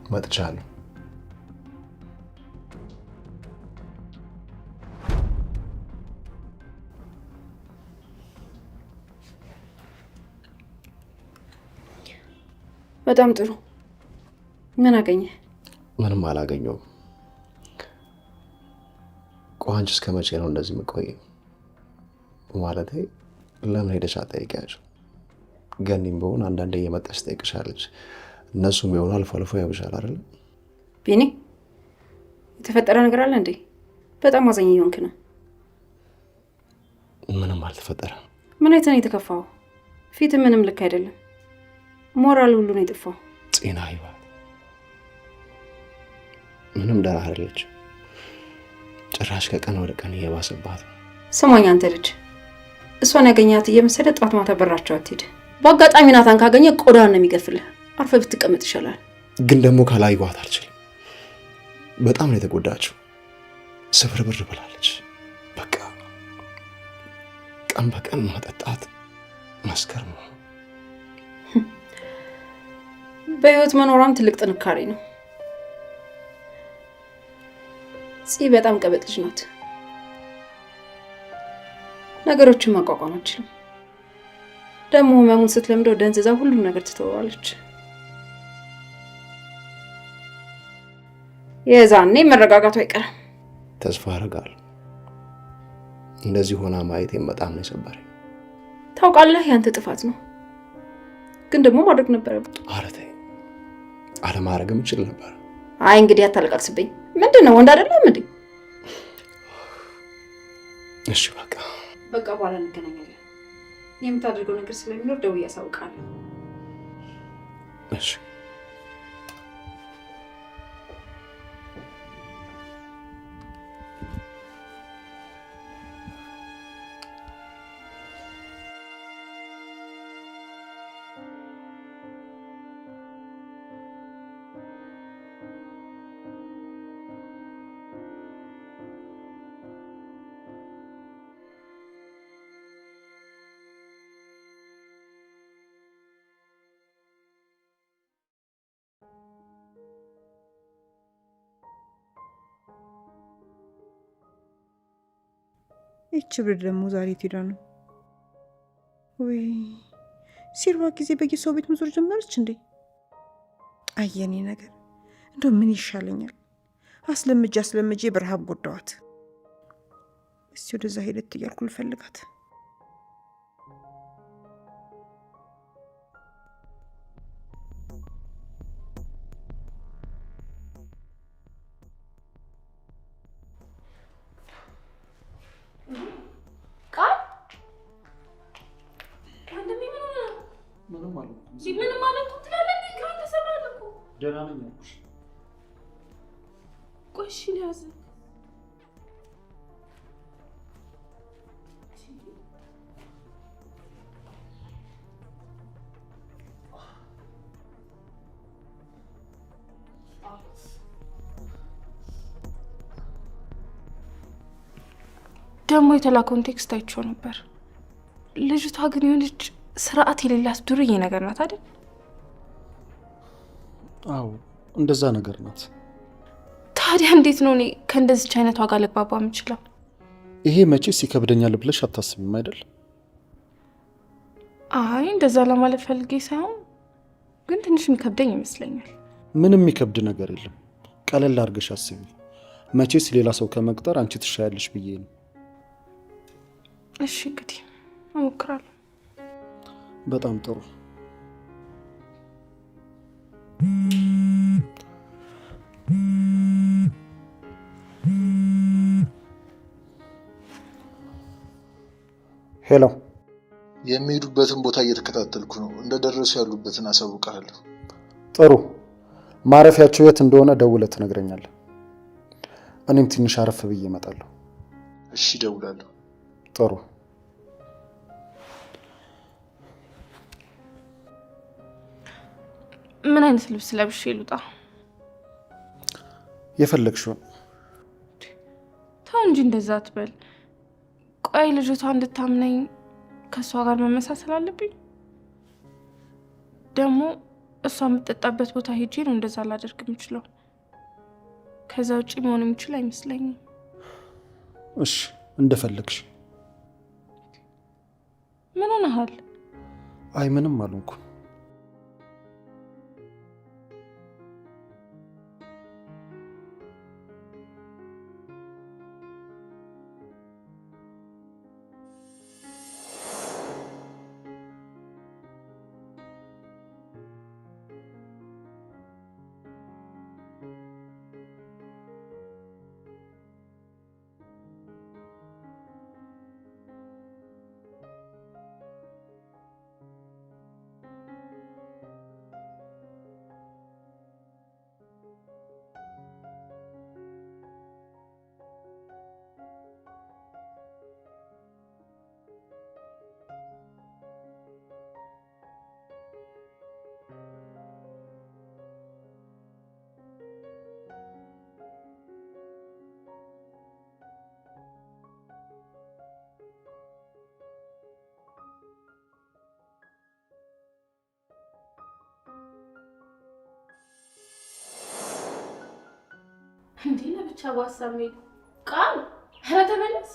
መጥቻለሁ። በጣም ጥሩ። ምን አገኘ? ምንም አላገኘሁም። ቆንጆ እስከ መቼ ነው እንደዚህ የምቆየው? ማለቴ ለምን ሄደሽ አትጠይቂያቸው? ገኒም ቢሆን አንዳንዴ እየመጣች ትጠይቅሻለች። እነሱም ቢሆኑ አልፎ አልፎ ያብሻል አይደል? ቢኒ የተፈጠረ ነገር አለ እንዴ? በጣም አዘኝ ይሆንክ ነው። ምንም አልተፈጠረም። ምን አይተህ ነው የተከፋው? ፊት ምንም ልክ አይደለም። ሞራል ሁሉ ነው የጠፋው። ጤና ይባል ምንም ደህና አይደለች። ጭራሽ ከቀን ወደ ቀን እየባሰባት። ስማኝ አንተ ልጅ፣ እሷን ያገኛት እየመሰለ ጧት ማታ በራቸው አትሄድ። በአጋጣሚ ናታን ካገኘ ቆዳን ነው የሚገፍልህ። አርፈ ብትቀመጥ ይሻላል። ግን ደግሞ ካላየኋት አልችልም። በጣም ነው የተጎዳችው። ስብርብር ብላለች። በቃ ቀን በቀን መጠጣት መስከር ነው። በህይወት መኖሯም ትልቅ ጥንካሬ ነው። ፂ በጣም ቀበጥ ልጅ ናት። ነገሮችን ማቋቋም አትችልም። ደግሞ ህመሙን ስትለምደው ደንዝዛ ሁሉም ነገር ትተዋለች። የዛኔ መረጋጋቱ አይቀርም። ተስፋ አደርጋለሁ። እንደዚህ ሆና ማየቴም በጣም ነው የሰበረኝ። ታውቃለህ፣ ያንተ ጥፋት ነው፣ ግን ደግሞ ማድረግ ነበረብኝ። ኧረ ተይ፣ አለማድረግም እችል ነበር። አይ እንግዲህ አታልቀስብኝ። ምንድነው ወንድ አይደለም እንዴ? እሺ በቃ በኋላ እንገናኛለን። የምታደርገው ነገር ስለሚኖር ደውዬ አሳውቃለሁ። እሺ ይህች ብር ደግሞ ዛሬ ትሄዳ ነው ወይ? ሲርባ ጊዜ በየሰው ቤት መዞር ጀመረች እንዴ? አየኔ ነገር እንደው ምን ይሻለኛል? አስለምጄ በረሃብ ጎዳዋት። እስቲ ወደዛ ሄደት እያልኩ ልፈልጋት። ደህና ነኝ አልኩሽ። ቆይ እሺ ልያዝ። ደግሞ የተላከውን ቴክስት አይቼው ነበር። ልጅቷ ግን የሆነች ስርዓት የሌላት ዱርዬ ነገር ናት አይደል? አዎ እንደዛ ነገር ናት። ታዲያ እንዴት ነው እኔ ከእንደዚች አይነት ዋጋ ልግባባ የምችለው? ይሄ መቼስ ይከብደኛል ብለሽ አታስቢም አይደል? አይ እንደዛ ለማለት ፈልጌ ሳይሆን ግን ትንሽ የሚከብደኝ ይመስለኛል። ምንም የሚከብድ ነገር የለም። ቀለል አድርገሽ አስቢ። መቼስ ሌላ ሰው ከመቅጠር አንቺ ትሻያለሽ ብዬ ነው። እሺ እንግዲህ እሞክራለሁ። በጣም ጥሩ። ሄሎ፣ የሚሄዱበትን ቦታ እየተከታተልኩ ነው። እንደደረሱ ያሉበትን አሳውቃለሁ። ጥሩ። ማረፊያቸው የት እንደሆነ ደውለህ ትነግረኛለህ። እኔም ትንሽ አረፍ ብዬ እመጣለሁ። እሺ፣ ደውላለሁ። ጥሩ። ምን አይነት ልብስ ለብሼ ልውጣ? የፈለግሽውን። ተው እንጂ እንደዛ አትበል። ቆይ ልጅቷ እንድታምነኝ ከእሷ ጋር መመሳሰል አለብኝ? ደግሞ እሷ የምትጠጣበት ቦታ ሄጄ ነው እንደዛ ላደርግ የምችለው። ከዛ ውጪ መሆን የሚችል አይመስለኝም። እሺ እንደፈለግሽ። ምን ሆነሃል? አይ ምንም አልሆንኩም። እንዴ ለብቻ በሀሳብ ነው ቃል ኧረ ተመለስ።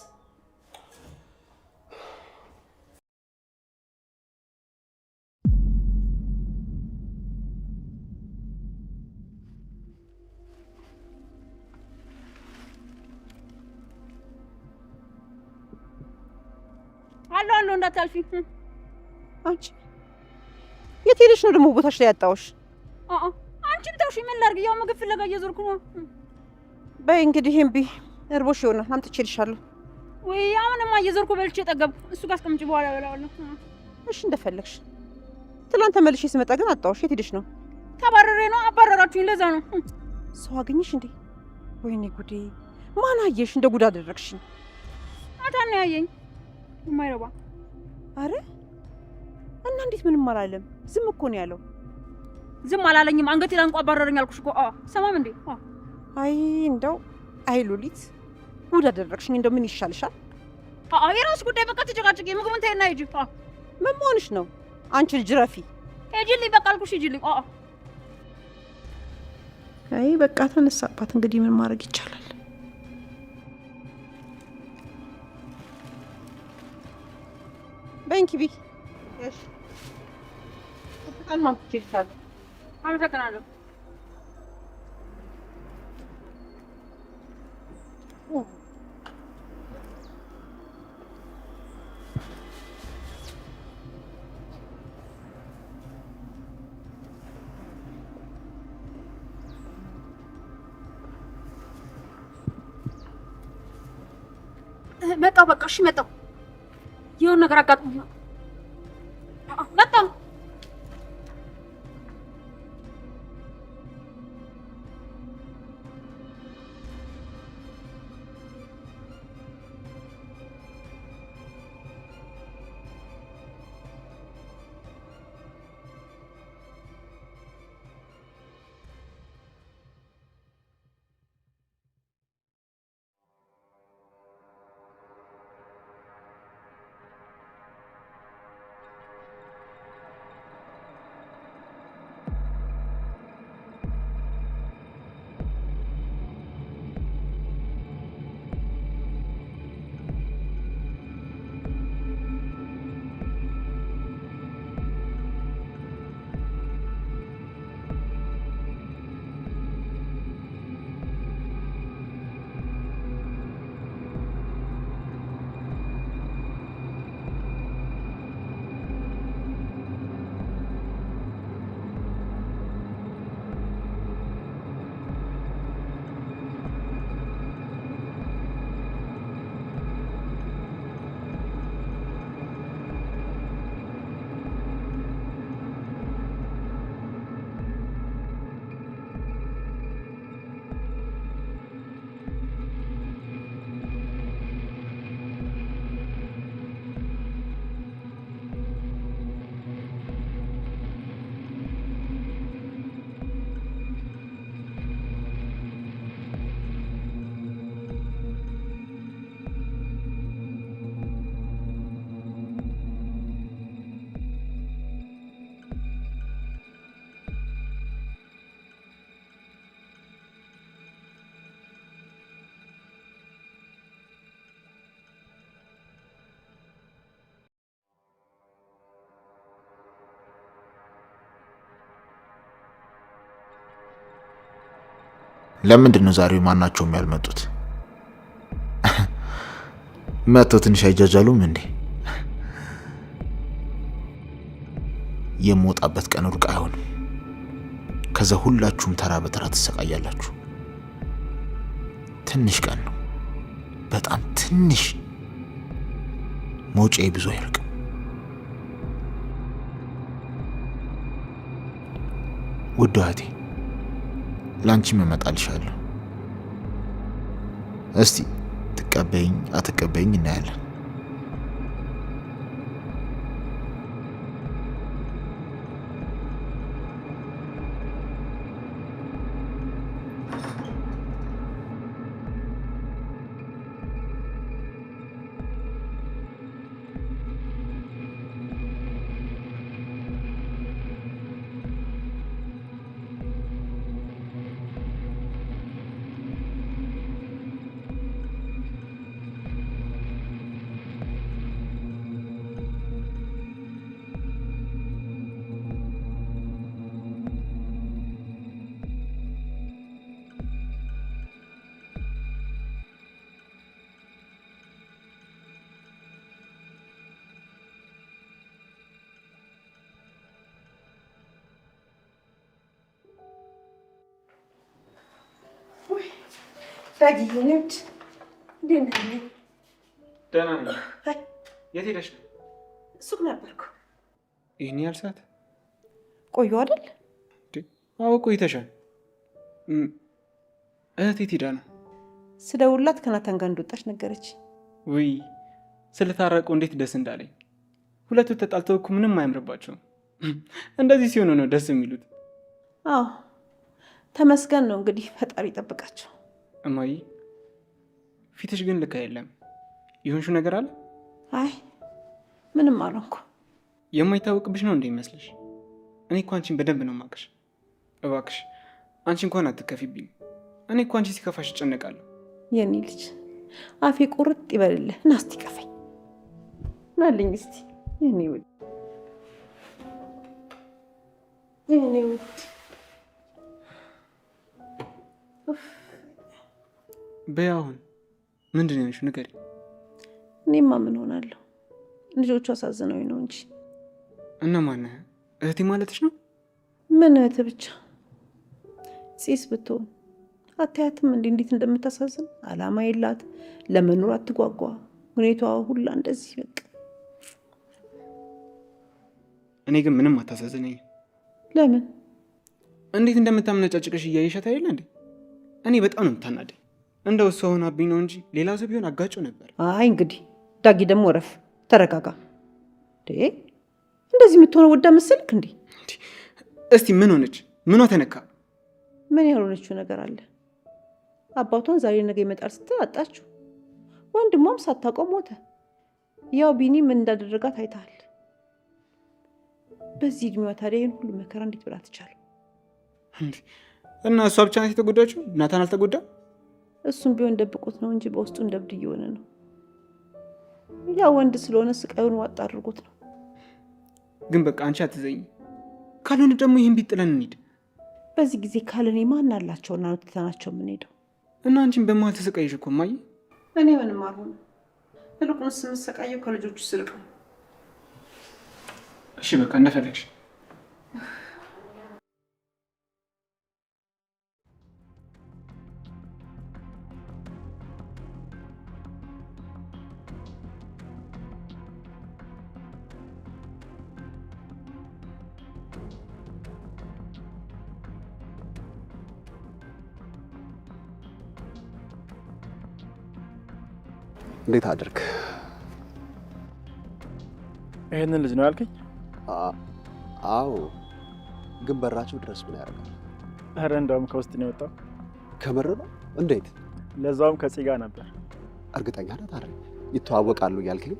አሎ እንዳታልፊ። አንቺ የት ሄደሽ ነው ደግሞ ቦታሽ ላይ ያጣውሽ? አንቺም ተውሽ። ምን ላድርግ? ያው ምግብ ፍለጋ እየዞርኩ ነው። በይ እንግዲህ እምቢ እርቦሽ ይሆናል አምጥቼልሻለሁ። ወይ አሁንማ እየዞርኩ በልቼ ጠገብኩ። እሱ ጋር አስቀምጪ በኋላ እበላዋለሁ። እሺ እንደፈለግሽ። ትላንት ተመልሼ ስመጣ ግን አጣውሽ። የት ሄደሽ ነው? ተባረሬ ነው። አባረራችሁኝ። ለዛ ነው። ሰው አገኘሽ እንዴ? ወይኔ ጉዴ! ማን አየሽ? እንደ ጉድ አደረግሽኝ። ናታን ነው ያየኝ። የማይረባ አረ እና እንዴት ምንም አላለም? ዝም እኮ ነው ያለው። ዝም አላለኝም። አንገቴ ላንቋ አባረረኝ አልኩሽ እኮ። ሰማም እንዴ? አይ እንደው አይ ሉሊት ጉድ አደረግሽኝ። እንደው ምን ይሻልሻል? የራስ ጉዳይ። በቃ ተጨቃጭቂ። ምግቡን ተይና ሂጂ። ምን መሆንሽ ነው አንቺ ልጅ? ረፊ ሂጂልኝ። በቃ አልኩሽ ሂጂልኝ። አይ በቃ ተነሳባት። እንግዲህ ምን ማድረግ ይቻላል? በእንኪ ቢ እሺ ተጣልማም ትችላል። አመሰግናለሁ። መጣሁ። በቃ እሺ መጣሁ። የሆነ ነገር አጋጥሞኝ ነው። መጣሁ። ለምንድን ነው ዛሬ ማናቸውም ያልመጡት? መጥተው ትንሽ አይጃጃሉም እንዴ? የምወጣበት ቀን ሩቅ አይሆንም። ከዛ ሁላችሁም ተራ በተራ ትሰቃያላችሁ። ትንሽ ቀን ነው፣ በጣም ትንሽ። መውጫዬ ብዙ አይርቅም። ውድ እህቴ፣ ላንቺም እመጣልሻለሁ። እስቲ ትቀበይኝ አትቀበይኝ እናያለን። ዳጊነት እንዴት ነህ? ደህና ነኝ። የት ሄደሽ ነው? ሱቅ ነበርኩ። ይህን ያህል ሰዓት ቆየሁ አይደል? አዎ ቆይተሻል። እህቴ የት ሄዳ ነው? ስደውልላት ከናታን ጋር እንደወጣች ነገረች። ውይ ስለታረቁ እንዴት ደስ እንዳለኝ። ሁለቱ ተጣልተው እኮ ምንም አያምርባቸውም። እንደዚህ ሲሆኑ ነው ደስ የሚሉት። አዎ ተመስገን ነው እንግዲህ፣ ፈጣሪ ይጠብቃቸው። እማዬ ፊትሽ ግን ልክ አይደለም። የሆንሽው ነገር አለ? አይ ምንም አልሆንኩ። የማይታወቅብሽ ነው እንደ ይመስልሽ? እኔ እኮ አንቺን በደንብ ነው የማውቅሽ። እባክሽ አንቺ እንኳን አትከፊብኝ። እኔ እኮ አንቺ ሲከፋሽ እጨነቃለሁ። የኔ ልጅ አፌ ቁርጥ ይበልልህ። ና እስቲ ቀፈኝ፣ ናልኝ እስቲ የኔ ውድ፣ የኔ ውድ። በይ አሁን ምንድን ነው የሆንሽው? ንገሪኝ። እኔማ ምን ሆናለሁ? ልጆቹ አሳዝነውኝ ነው እንጂ። እና ማነህ? እህቴ ማለትሽ ነው? ምን እህት ብቻ ፂስ ብትሆን አታያትም እንዴ እንዴት እንደምታሳዝን? አላማ የላት፣ ለመኖር አትጓጓ፣ ሁኔታዋ ሁላ እንደዚህ በቃ። እኔ ግን ምንም አታሳዝነኝ። ለምን? እንዴት እንደምታምነጫጭቅሽ እያየሻት አይደለ እንዴ? እኔ በጣም ነው የምታናደኝ። እንደው እሷ ሆናብኝ ነው እንጂ ሌላ ሰው ቢሆን አጋጨው ነበር። አይ እንግዲህ ዳጊ ደግሞ ረፍ፣ ተረጋጋ። እንደዚህ የምትሆነው ወዳ መሰልክ እንዴ? እስቲ ምን ሆነች? ምኗ ተነካ? ምን ያልሆነችው ነገር አለ? አባቷን ዛሬ ነገ ይመጣል ስትል አጣችሁ። ወንድሟም ሳታውቀው ሞተ። ያው ቢኒ ምን እንዳደረጋት አይተሃል። በዚህ እድሜዋ ታዲያ ይህን ሁሉ መከራ እንዴት ብላ ትቻለሁ? እና እሷ ብቻ ናት የተጎዳችው? ናታን አልተጎዳም? እሱም ቢሆን ደብቆት ነው እንጂ በውስጡ እንደብድ እየሆነ ነው። ያ ወንድ ስለሆነ ስቃዩን ዋጣ አድርጎት ነው። ግን በቃ አንቺ አትዘኝ። ካልሆነ ደግሞ ይህን ቤት ጥለን እንሂድ። በዚህ ጊዜ ካለኔ ማን አላቸውና ነው ትተናቸው የምንሄደው? እና አንቺን በመሀል ተሰቃይሽ እኮ እማዬ። እኔ ምንም አልሆነ። ይልቁንስ የምሰቃየው ከልጆቹ ስልቅ ነው። እሺ በቃ እንደፈለግሽ። እንዴት አድርግ? ይሄንን ልጅ ነው ያልከኝ? አዎ፣ ግን በራቸው ድረስ ምን ያደርጋል? ኧረ እንደውም ከውስጥ ነው የወጣው። ከምር ነው? እንዴት? ለዛውም ከጽጋ ነበር። እርግጠኛ ነህ? ታዲያ ይተዋወቃሉ እያልከኝ?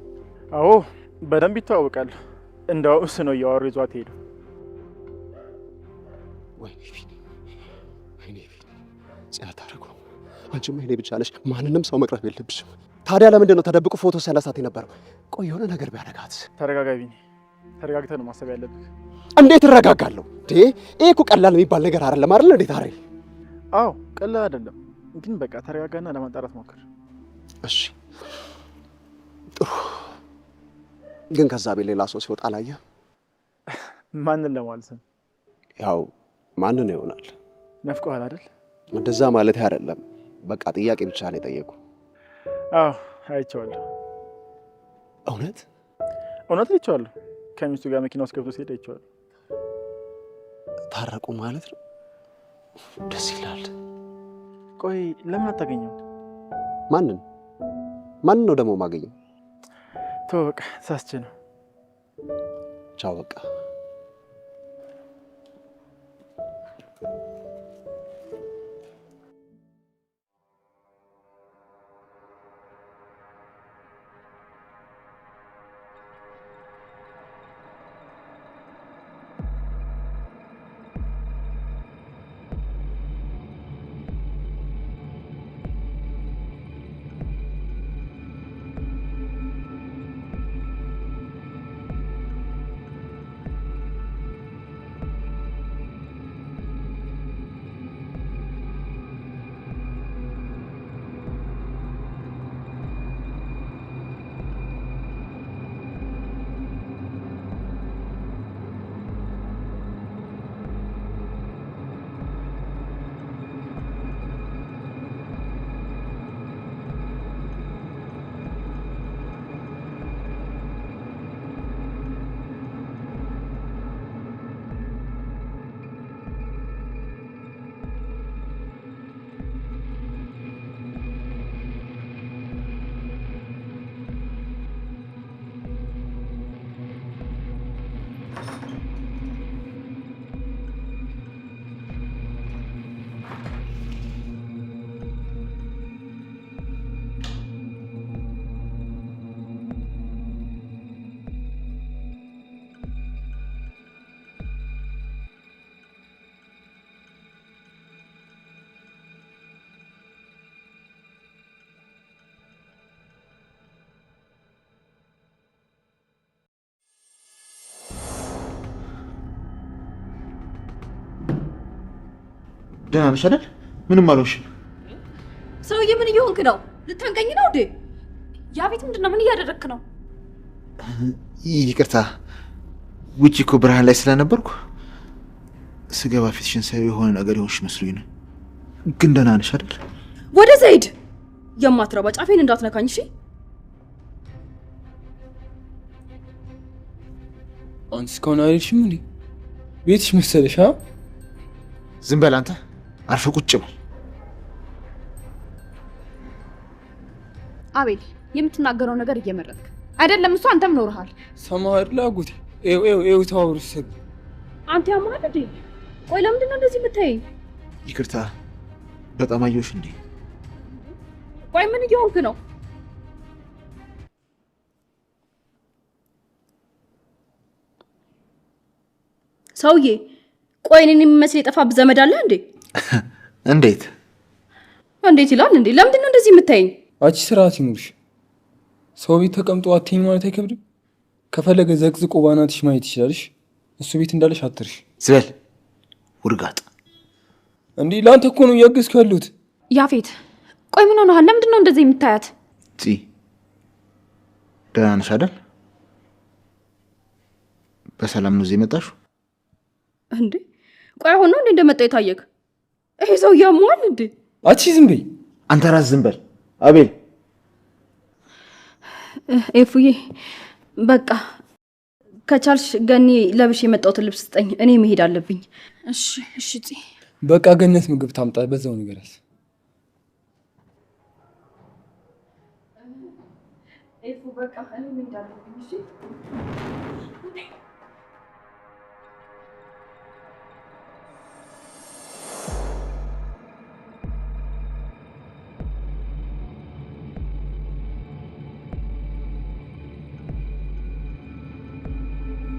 አዎ በደንብ ይተዋወቃሉ። እንደው እሱ ነው እያወሩ ይዟት ሄዱ። ወይኔ ጽናት ታደርጉ። አንቺማ እኔ ብቻ ነሽ፣ ማንንም ሰው መቅረብ የለብሽም። ታዲያ ለምንድን ነው ተደብቆ ፎቶ ሲያነሳት የነበረው? ቆይ የሆነ ነገር ቢያደርጋት። ተረጋጋ ቢኒ፣ ተረጋግተህ ነው ማሰብ ያለብህ። እንዴት እረጋጋለሁ? ይሄ እኮ ቀላል የሚባል ነገር አይደለም አይደል? እንዴት አረ አዎ ቀላል አይደለም፣ ግን በቃ ተረጋጋና ለማጣራት ሞክር። እሺ ጥሩ። ግን ከዛ ቤት ሌላ ሰው ሲወጣ አላየህ? ማንን ለማለት ነው? ያው ማንን ይሆናል? ነፍቆሃል አይደል? እንደዛ ማለት አይደለም። በቃ ጥያቄ ብቻ ነው የጠየቁ። አዎ አይቼዋለሁ። እውነት እውነት አይቼዋለሁ። ከሚስቱ ጋር መኪና ውስጥ ገብቶ ሲሄድ አይቼዋለሁ። ታረቁ ማለት ነው? ደስ ይላል። ቆይ ለምን አታገኘው? ማንን ነው ደግሞ ማገኘው? ተው በቃ ተሳስቼ ነው። ቻው በቃ። ደህና ነሽ አይደል? ምንም አልሆንሽም። ሰውዬ ምን እየሆንክ ነው? ልታንቀኝ ነው እንዴ? ያ ቤት ምንድነው? ምን እያደረግክ ነው? ይቅርታ፣ ውጪ እኮ ብርሃን ላይ ስለነበርኩ ስገባ ፊትሽን ሳይሆን የሆነ ነገር ይሆንሽ መስሎኝ ነው። ግን ደህና ነሽ አይደል? ወደ ዘይድ የማትረባ ጫፌን እንዳትነካኝ እሺ? አንቺ እስካሁን አይልሽም እንዴ? ቤትሽ መሰለሽ? ዝም በል አንተ፣ አርፈ ቁጭ በል። አቤል የምትናገረው ነገር እየመረጥክ አይደለም። እሱ አንተም ኖርሃል። ሰማህ አይደል አጎቴ? ኤው ታወሩ ሰግ አንተ ያማል እንዴ? ቆይ ለምንድን ነው እንደዚህ የምታየኝ? ይቅርታ፣ በጣም አየሁሽ እንዴ? ቆይ ምን እየሆንክ ነው? ሰውዬ ቆይ እኔን የሚመስል የጠፋብህ ዘመድ አለ እንዴ? እንዴት ይላል እንዴ? ለምንድን ነው እንደዚህ የምታየኝ? አንቺ ስርዓት ይኑርሽ። ሰው ቤት ተቀምጦ አትይኝ ማለት አይከብድም? ከፈለገ ዘቅዝቆ ባናትሽ ማየት ይችላልሽ። እሱ ቤት እንዳለሽ አትርሽ። ዝበል ውርጋጥ። እንዴ ለአንተ እኮ ነው እያገዝኩ ያሉት። ያፌት ቆይ ምን ሆነሃል? ለምንድን ነው እንደዚህ የምታያት? ደህና ነሽ አይደል? በሰላም ነው እዚህ የመጣሽው? እንዴ ቆይ አሁን ነው እንዴ እንደመጣው የታየክ? ይሄ ሰው ያሟል እንዴ? አንቺ ዝም በይ። አንተ ራስ ዝም በል አቤል። ኤፉዬ በቃ ከቻልሽ ገኒ ለብሽ የመጣሁትን ልብስ ስጠኝ፣ እኔ መሄድ አለብኝ። እሺ እሺ። በቃ ገነት ምግብ ታምጣ፣ በዛው ንገራት። ኤፉ በቃ እኔ መሄድ አለብኝ። እሺ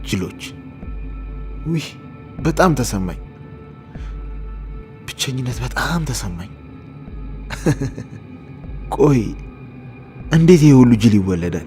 ጅሎች፣ ውይ በጣም ተሰማኝ። ብቸኝነት በጣም ተሰማኝ። ቆይ እንዴት ይሄ ሁሉ ጅል ይወለዳል?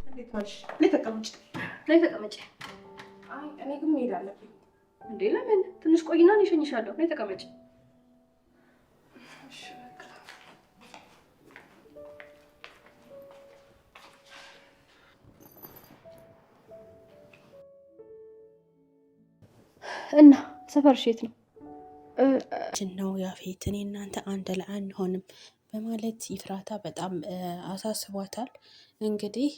እንዴት ዋልሽ? ነይ ተቀመጭ። ላይ ተቀመጭ። አይ እኔ ግን መሄድ አለብኝ። እንዴ ለምን? ትንሽ ቆይና እኔ እሸኝሻለሁ። ላይ ተቀመጭ። እና ሰፈርሽ የት ነው? ነው ያፌት፣ እኔ እናንተ አንድ ላይ አንሆንም በማለት ይፍራታ በጣም አሳስቧታል። እንግዲህ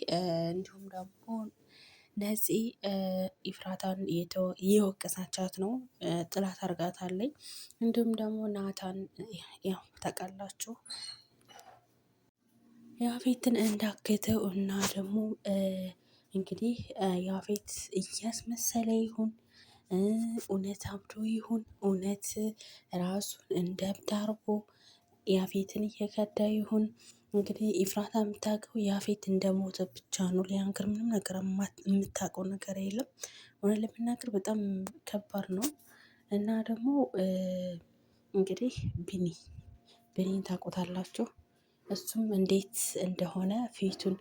እንዲሁም ደግሞ ነፂ ይፍራታን እየወቀሳቻት ነው፣ ጥላት አርጋታለኝ። እንዲሁም ደግሞ ናታን ያው ታውቃላችሁ ያፌትን እንዳገተው እና ደግሞ እንግዲህ ያፌት እያስመሰለ ይሁን እውነት አብዶ ይሁን እውነት ራሱን እንደ እብድ አድርጎ ያፌትን እየከዳ ይሁን እንግዲህ ኢፍራታ የምታውቀው ያፌት እንደሞተ ብቻ ነው። ሊያንግር ምንም ነገር የምታውቀው ነገር የለም። እውነት ለመናገር በጣም ከባድ ነው። እና ደግሞ እንግዲህ ቢኒን ታውቁታላችሁ። እሱም እንዴት እንደሆነ ፊቱን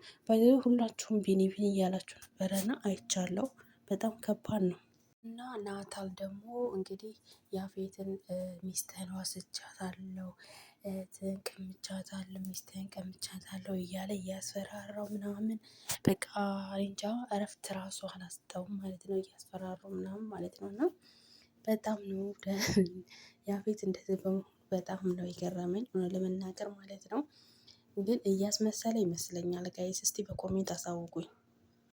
ሁላችሁም ቢኒ እያላችሁ ነበረና አይቻለሁ። በጣም ከባድ ነው። እና ናታል ደግሞ እንግዲህ ያፌትን ሚስትህን ወስጃታለሁ፣ ሚስትህን ቀምቻታለሁ እያለ እያስፈራራው ምናምን በቃ እንጃ እረፍት ራሱ አላስተውም ማለት ነው። እያስፈራራው ምናምን ማለት ነው። እና በጣም ነው ያፌት እንደዚህ በመሆኑ በጣም ነው የገረመኝ ለመናገር ማለት ነው። ግን እያስመሰለ ይመስለኛል። ጋይስ እስቲ በኮሜንት አሳውቁኝ።